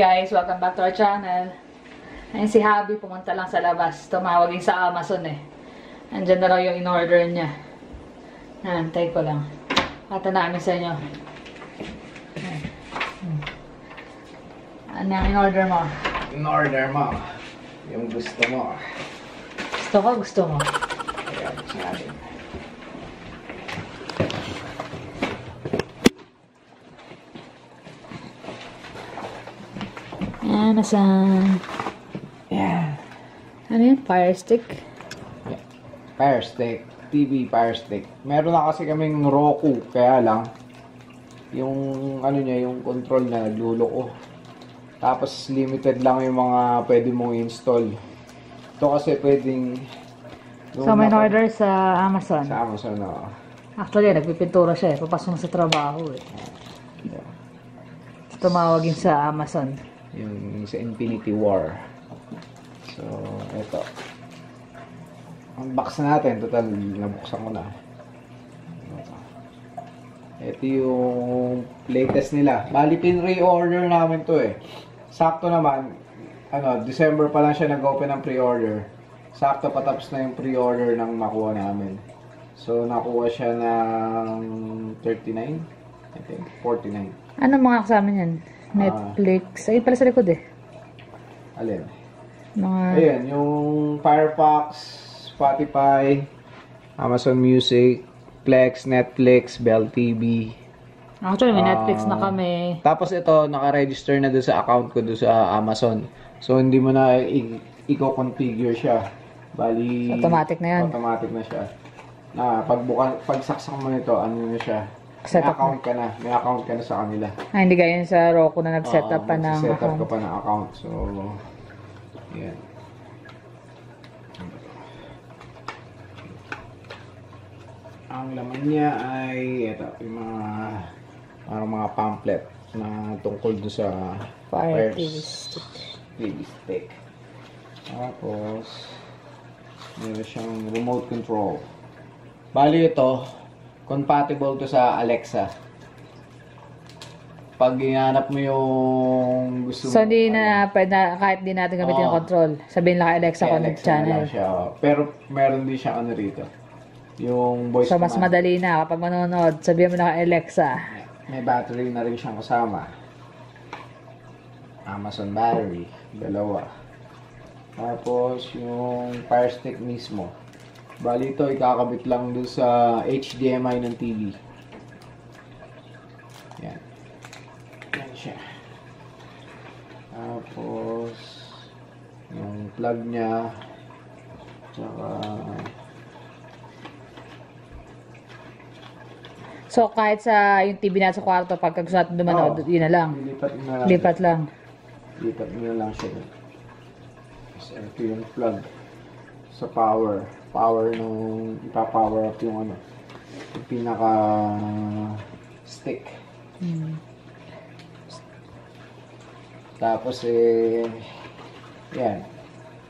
guys, welcome back to our channel. Ayun si Habi, pumunta lang sa labas. Tumawag yung sa Amazon eh. Andyan na raw yung in-order niya. Antay ko lang. Pata namin sa inyo. Ano yung in-order mo? In-order mo. Yung gusto mo. Gusto mo? Kaya, buksan natin. Yan, nasaan? Yan. Ano yun? Fire stick? Yeah. Fire stick. TV Fire stick. Meron na kasi kaming Roku. Kaya lang, yung ano niya, yung control na nagluloko. Tapos limited lang yung mga pwede mong install. Ito kasi pwedeng... So, may order sa Amazon? Sa Amazon, oo. Actually, nagpipintura siya eh. Papasok na sa trabaho eh. Yeah. Tumawag yun sa Amazon. Yung sa Infinity War. So, ito. Unbox na natin. Total, nabuksan ko na. Ito yung latest nila. Bali, pin-re-order namin to eh. Sakto naman, December pa lang siya nag-open ng pre-order. Sakto patapos na yung pre-order ng makuha namin. So, nakuha siya ng 39, I think, 49. Ano mga kasama niyan? Netflix. Ayun pala sa likod eh. Alin? Mga... Ayan, yung Firefox, Spotify, Amazon Music, Plex, Netflix, Bell TV. Actually, may Netflix na kami. Tapos ito, naka-register na doon sa account ko doon sa Amazon. So, hindi mo na i-configure siya. Bali, so, automatic na yan. Automatic na siya. Na, pagsaksak mo nito, ano na siya? May account ka na. May account ka na sa kanila. Hindi gaya sa Roku na nag-setup pa ng account. account. Ka pa ng account. So, yan. Ang laman niya ay ito, yung mga pamphlet na tungkol doon sa Fire TV stick. TV stick. Tapos, meron siyang remote control. Bali ito, compatible to sa Alexa. Pag hinanap mo yung gusto mo. So, hindi na, kahit di natin gamitin yung control. Sabihin lang kay Alexa connect channel. Siya. Pero, meron din siya rito. Yung voice So, mas command. madali na kapag manonood. Sabihin mo na kay Alexa. May battery na rin siyang kasama. Amazon battery. Dalawa. Tapos, yung Fire Stick mismo. Bali ito, ikakabit lang doon sa HDMI ng TV. Yan. Yan siya. Tapos, yung plug niya. Tsaka... So, kahit sa yung TV na sa kwarto, pagka gusto natin dumanood, yun na lang. Lipat lang. Lipat mo na lang siya. So, ito yung plug sa power. Power nung ipa-power up yung yung pinaka stick. Tapos yan.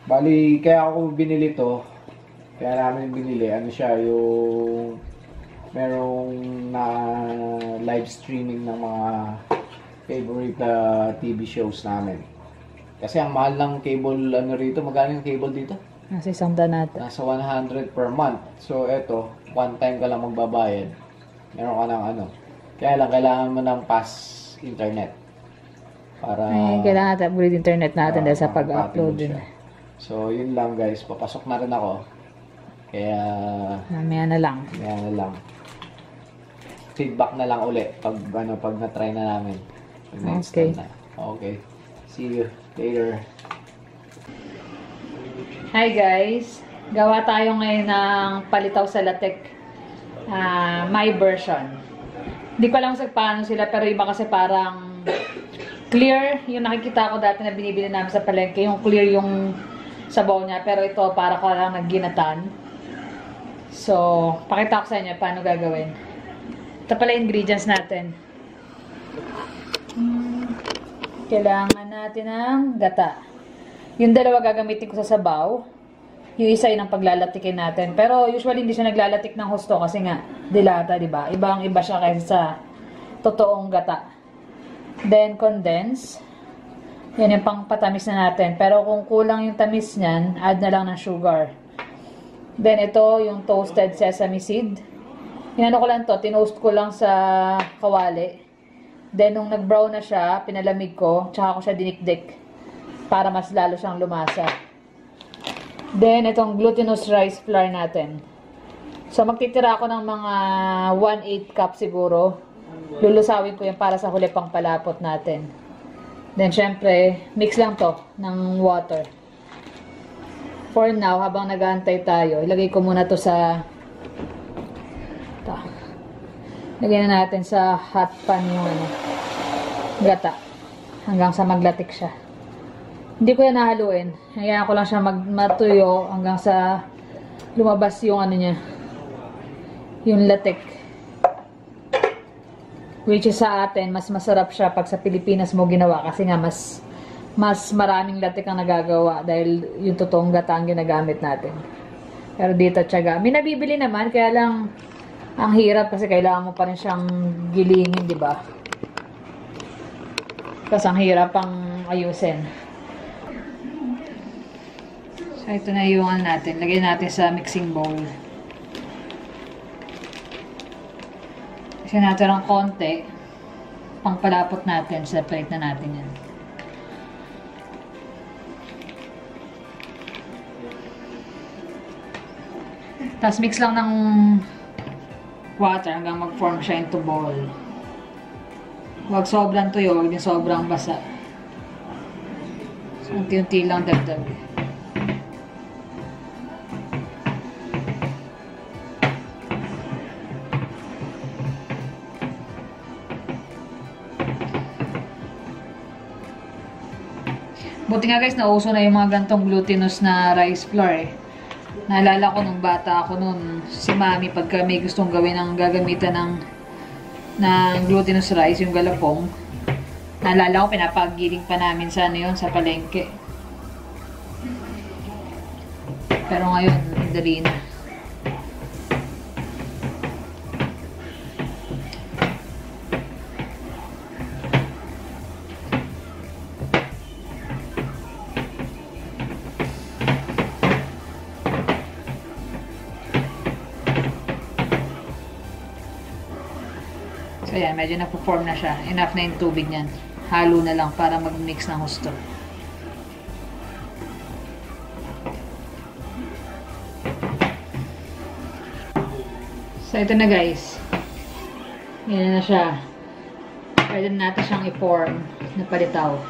Bali, kaya ako binili to. Kaya namin binili. Ano siya, yung merong na live streaming ng mga favorite TV shows namin. Kasi ang mahal ng cable rito, magkano yung cable dito? Nasa isang danata. Nasa 100 per month. So, eto, one time ka lang magbabayad. Meron ka ng Kaya lang, kailangan mo ng pass internet. Para... Ay, kailangan natin ulit internet natin dahil sa pag-upload din. So, yun lang guys. Papasok na rin ako. Kaya... Mamaya na lang. Feedback na lang uli pag na-try na namin. Okay. Okay. See you later. Hi guys! Gawa tayo ngayon ng palitaw sa latek. My version. Hindi ko alam sa paano sila, pero iba kasi parang clear. Yung nakikita ko dati na binibili namin sa palengke, yung clear yung sabaw niya. Pero ito para ko lang nagginatan. So, pakita ko sa inyo paano gagawin. Ito pala ingredients natin. Kailangan natin ng gata. Yung dalawa gagamitin ko sa sabaw. Yung isa yun ang paglalatikin natin. Pero usually hindi siya naglalatik ng husto kasi nga dilata, di ba? Ibang-iba siya kaysa sa totoong gata. Then condense. Yan yung pang patamis na natin. Pero kung kulang yung tamis niyan, add na lang ng sugar. Then ito yung toasted sesame seed. Inano ko lang to, tinost ko lang sa kawali. Then nung nag-brown na siya, pinalamig ko, tsaka ko siya dinikdik para mas lalo siyang lumasa. Then itong glutinous rice flour natin. So magtitira ako ng mga 1/8 cup siguro. Lulusawin ko yan para sa huli pang palapot natin. Then syempre, mix lang to ng water. For now, habang nag-aantay tayo, ilagay ko muna to sa ito. Lagyan na natin sa hot pan yung gata. Hanggang sa maglatik siya. Hindi ko yan nahaluin. Hayaan ko lang siya matuyo hanggang sa lumabas yung ano niya. Yung latik. Which is sa atin, mas masarap siya pag sa Pilipinas mo ginawa. Kasi nga, mas maraming latik ang nagagawa dahil yung totoong gata ang ginagamit natin. Pero dito, tiyaga. May nabibili naman, kaya lang ang hirap kasi kailangan mo pa rin siyang gilingin, di ba? Kasi ang hirap ang ayusin. So, ito na yung ano natin. Lagyan natin sa mixing bowl. Kasi natin ng konti. Pangpalapot natin. Separate na natin yan. Tapos mix lang ng water hanggang mag-form siya into ball. Huwag sobrang tuyo, huwag din sobrang basa. So, unti-unti lang dagdag. Buti nga guys, nauso na yung mga gantong glutinous na rice flour eh. Naalala ko nung bata ako nun, si mami pagka may gustong gawin ng gagamitan ng glutinous rice, yung galapong. Naalala ko, pinapagiling pa namin sa ano yun, sa palengke. Pero ngayon, dali na. So yan, medyo na-perform na siya. Enough na yung tubig niyan. Halo na lang para mag-mix ng husto. So ito na guys. Yan na siya. Pwede na natin siyang i-form na palitaw.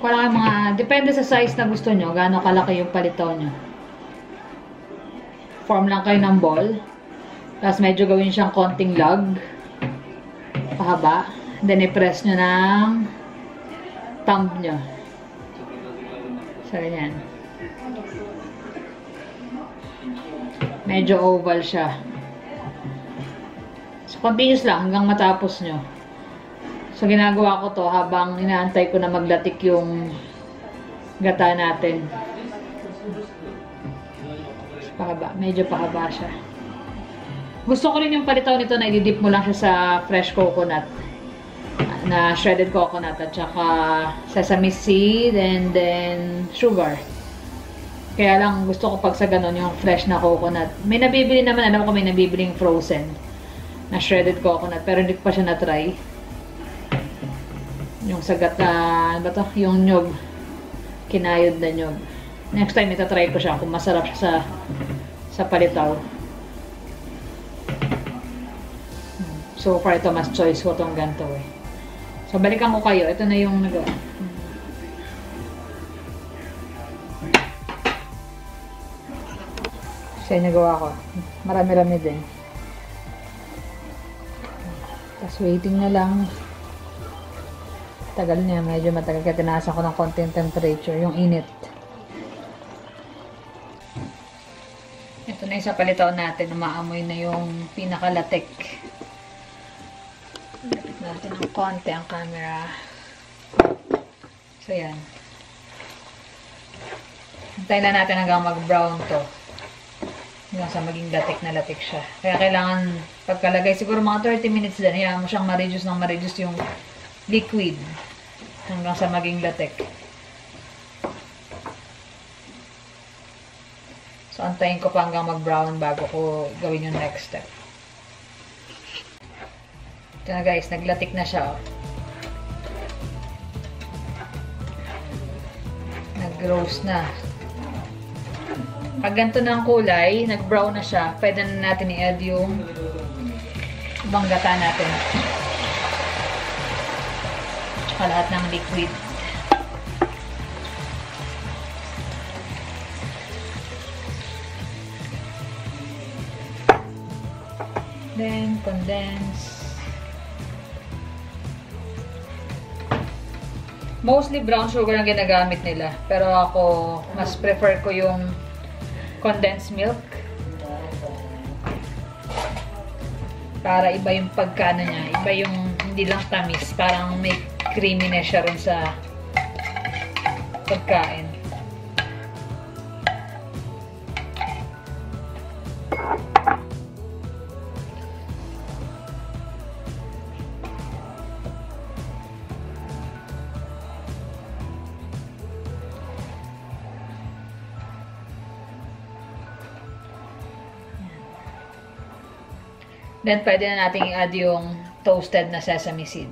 Kung lang mga, depende sa size na gusto nyo, gaano kalaki yung palitaw nyo. Form lang kayo ng ball. Tapos medyo gawin siyang konting log. Pahaba. Then i-press nyo ng thumb nyo. So, ganyan. Medyo oval siya. So, continuous lang hanggang matapos nyo. So, ginagawa ko to habang inaantay ko na maglatik yung gata natin. So, pahaba. Medyo pahaba siya. Gusto ko rin yung palitaw nito na i-dip mo lang siya sa fresh coconut. Na shredded coconut at saka sesame seed and then sugar. Kaya lang gusto ko pag sa ganun yung fresh na coconut. May nabibili naman, alam ko may nabibiling frozen na shredded coconut pero hindi ko pa siya na-try. Yung sagat na, ano ba to? Yung nyog. Kinayod na nyog. Next time itatry ko siya kung masarap siya sa palitaw. So far, ito mas choice ko itong ganito eh. So, balikan ko kayo. Ito na yung nagawa. Siya yung nagawa ko. Marami-rami din. Tapos waiting na lang. Tagal niya. Medyo matagal kaya tinaasan ko ng konting temperature. Yung init. Ito na yung sa palitaw natin. Umaamoy na yung pinakalatik. Lapit natin ng konti ang camera. So, yan. Hintayin lang natin hanggang mag-brown to. Hanggang sa maging latik na latik siya. Kaya kailangan pagkalagay, siguro mga 30 minutes din. Hayaan mo siyang ma-reduce ng ma-reduce yung liquid. hanggang sa maging latek. So, antayin ko pa hanggang mag-brown bago ko gawin yung next step. Ito na guys, naglatik na siya. Oh. Nag-roast na. Pag ganito na ang kulay, nag-brown na siya, pwede na natin i-add yung ibang gata natin. Tsaka lahat ng liquid. Then, condense. Mostly brown sugar ang ginagamit nila. Pero ako, mas prefer ko yung condensed milk. Para iba yung pagkano niya. Iba yung hindi lang tamis. Parang may creaminess siya rin sa pagkain. Then, pwede na natin i-add yung toasted na sesame seed.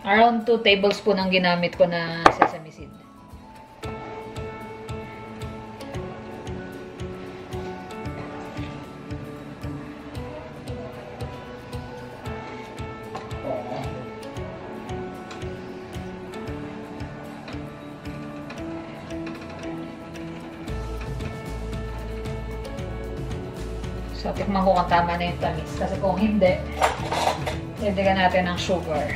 Around 2 tablespoon ang ginamit ko na sesame seed. So, tikman ko kung tama na yung tamis. Kasi kung hindi, dagdagan natin ng sugar.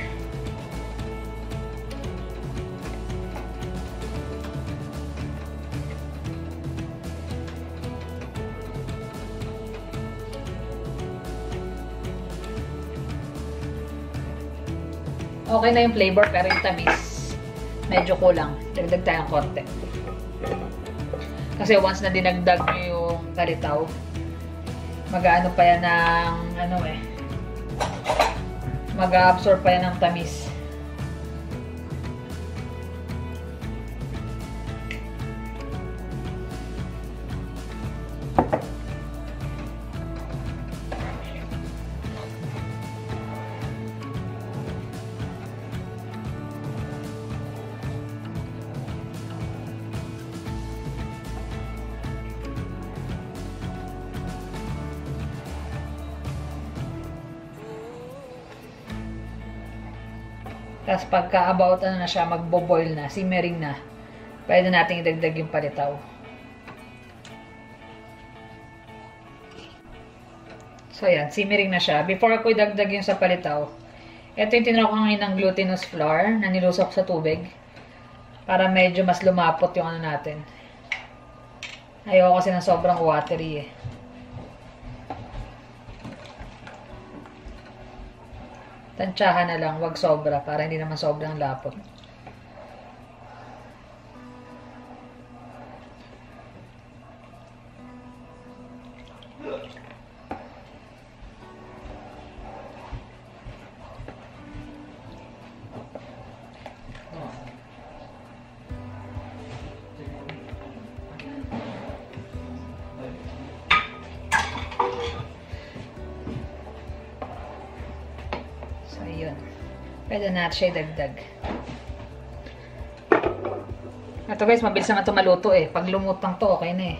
Okay na yung flavor, pero yung tamis, medyo kulang. Dagdag tayo ng konti. Kasi once na dinagdag nyo yung palitaw, mag-ano pa yan ng, mag-absorb pa yan ng tamis. Tapos pagka about na siya, magbo-boil na, simmering na, pwede natin idagdag yung palitaw. So yan, simmering na siya. Before ko idagdag yung sa palitaw, ito yung tinuro ko ngayon ng glutinous flour na nilusok sa tubig para medyo mas lumapot yung ano natin. Ayoko kasi ng sobrang watery eh. Tansyahan na lang, wag sobra, para hindi naman sobrang lapot. Pwede natin siya idagdag. Ito guys, mabilis naman ito maluto eh. Pag lumutang to, okay na eh.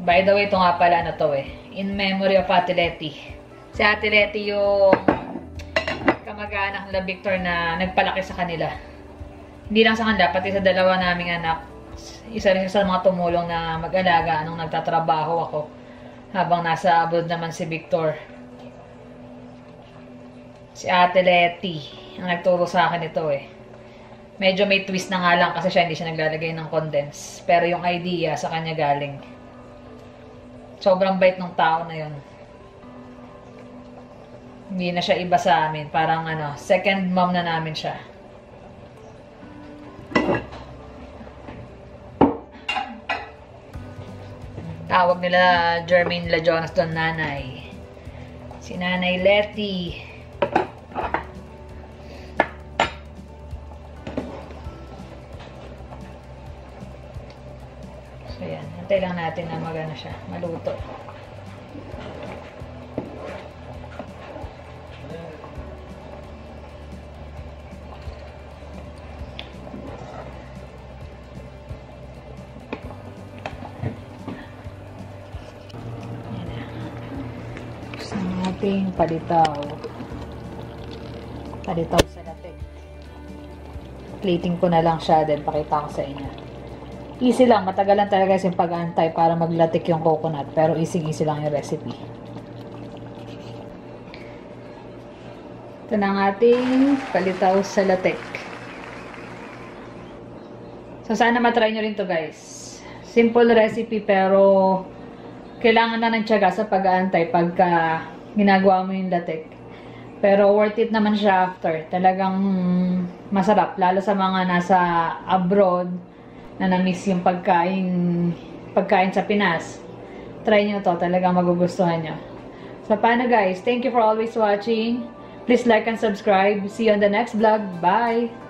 By the way, ito nga pala na to eh. In memory of Ate Letty. Si Ate Letty yung kamag-anak nila Victor na nagpalaki sa kanila. Hindi lang sa kanila, pati sa dalawa naming anak. Isa rin sa mga tumulong na mag-alaga nung nagtatrabaho ako. Habang nasa abroad naman si Victor. Si Ate Letty ang nagturo sa akin ito eh. Medyo may twist na nga lang kasi siya hindi siya naglalagay ng condense. Pero yung idea sa kanya galing. Sobrang bait ng tao na yun. Hindi na siya iba sa amin. Parang ano, second mom na namin siya. Tawag nila Jermaine La Jonas doon, nanay. Si Nanay Letty. So yan, hintay lang natin na magano siya, maluto. Ating palitaw sa latik. Plating ko na lang siya, then pakita ko sa inyo. Easy lang, matagalan talaga yung pag-aantay para maglatik yung coconut, pero easy lang yung recipe. Ito na ang ating palitaw sa latik. So sana matry nyo rin to, guys. Simple recipe pero kailangan na ng tiyaga sa pag-aantay pagka ginagawa mo yung latik. Pero worth it naman siya after. Talagang masarap. Lalo sa mga nasa abroad na na-miss yung pagkain sa Pinas. Try nyo to. Talagang magugustuhan nyo. So paano, guys? Thank you for always watching. Please like and subscribe. See you on the next vlog. Bye!